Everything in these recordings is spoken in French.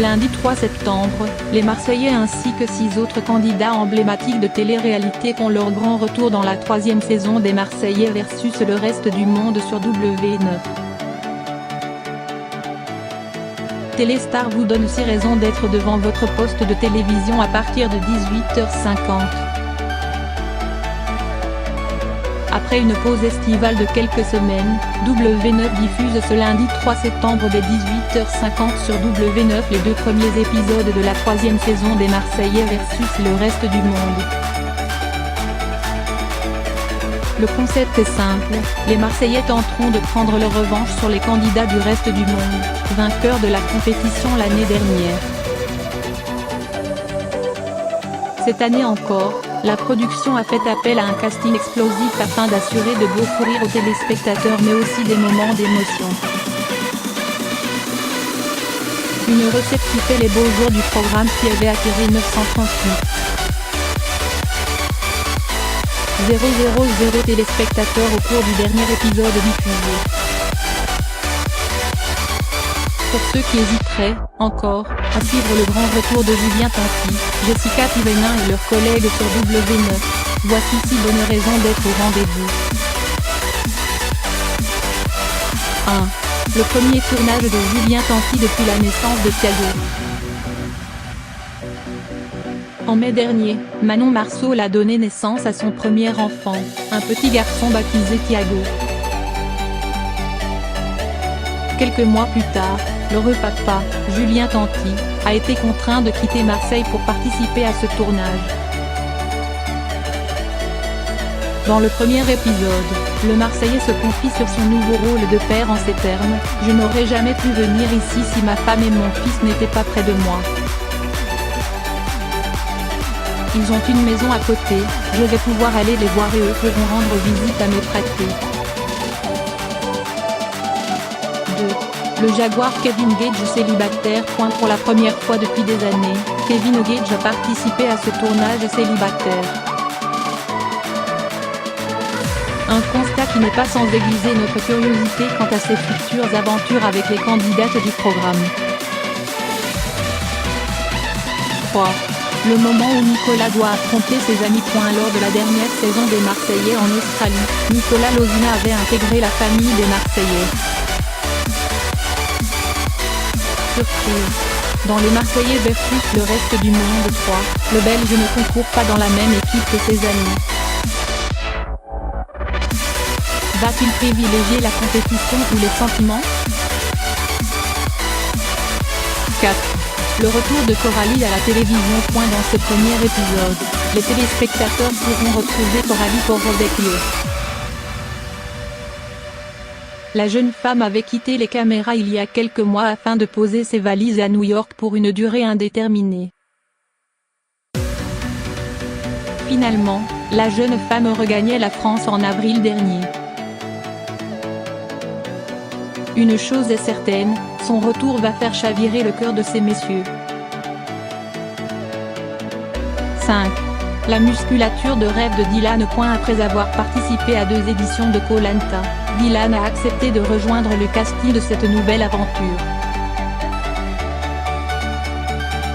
lundi 3 septembre, les Marseillais ainsi que 6 autres candidats emblématiques de télé-réalité font leur grand retour dans la 3e saison des Marseillais versus le reste du monde sur W9. Téléstar vous donne aussi raison d'être devant votre poste de télévision à partir de 18h50. Après une pause estivale de quelques semaines, W9 diffuse ce lundi 3 septembre dès 18h50 sur W9 les 2 premiers épisodes de la 3e saison des Marseillais versus le reste du monde. Le concept est simple, les Marseillais tenteront de prendre leur revanche sur les candidats du reste du monde, vainqueurs de la compétition l'année dernière. Cette année encore, la production a fait appel à un casting explosif afin d'assurer de beaux fous rires aux téléspectateurs mais aussi des moments d'émotion. Une recette qui fait les beaux jours du programme qui avait attiré 938 000 téléspectateurs au cours du dernier épisode diffusé. Pour ceux qui hésiteraient, encore, à suivre le grand retour de Julien Tanti, Jessica Thivenin et leurs collègues sur W9, voici 6 bonnes raisons d'être au rendez-vous. 1. Le premier tournage de Julien Tanti depuis la naissance de Thiago. En mai dernier, Manon Marceau a donné naissance à son premier enfant, un petit garçon baptisé Thiago. Quelques mois plus tard, l'heureux papa, Julien Tanti, a été contraint de quitter Marseille pour participer à ce tournage. Dans le premier épisode, le Marseillais se confie sur son nouveau rôle de père en ces termes : « Je n'aurais jamais pu venir ici si ma femme et mon fils n'étaient pas près de moi. Ils ont une maison à côté, je vais pouvoir aller les voir et eux pourront rendre visite à mes fratries. » 2. Le Jaguar Kevin Gage célibataire. Pour la première fois depuis des années, Kevin Gage a participé à ce tournage célibataire. Un constat qui n'est pas sans aiguiser notre curiosité quant à ses futures aventures avec les candidates du programme. 3. Le moment où Nicolas doit affronter ses amis. Lors de la dernière saison des Marseillais en Australie, Nicolas Lozina avait intégré la famille des Marseillais. Surprise. Dans les Marseillais versus le reste du monde 3, le Belge ne concourt pas dans la même équipe que ses amis. Va-t-il privilégier la compétition ou les sentiments? 4. Le retour de Coralie à la télévision. Dans ce premier épisode, les téléspectateurs pourront retrouver Coralie Porrovecchio. La jeune femme avait quitté les caméras il y a quelques mois afin de poser ses valises à New York pour une durée indéterminée. Finalement, la jeune femme regagnait la France en avril dernier. Une chose est certaine, son retour va faire chavirer le cœur de ces messieurs. 5. La musculature de rêve de Dylan. Après avoir participé à 2 éditions de Koh Lanta, Dylan a accepté de rejoindre le casting de cette nouvelle aventure.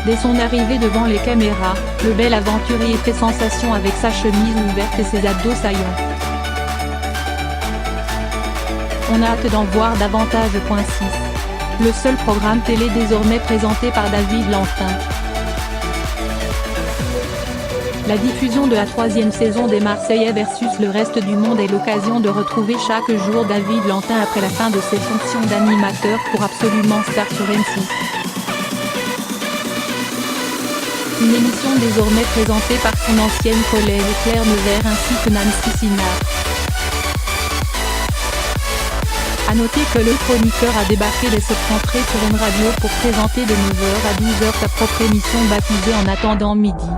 Dès son arrivée devant les caméras, le bel aventurier fait sensation avec sa chemise ouverte et ses abdos saillants. On a hâte d'en voir davantage. 6. Le seul programme télé désormais présenté par David Lantin. La diffusion de la 3e saison des Marseillais versus le reste du monde est l'occasion de retrouver chaque jour David Lantin après la fin de ses fonctions d'animateur pour Absolument Star sur M6. Une émission désormais présentée par son ancienne collègue Claire Nevers ainsi que Nancy Sinard. A noter que le chroniqueur a débarqué dès cette rentrée sur une radio pour présenter de 9h à 12h sa propre émission baptisée En attendant midi.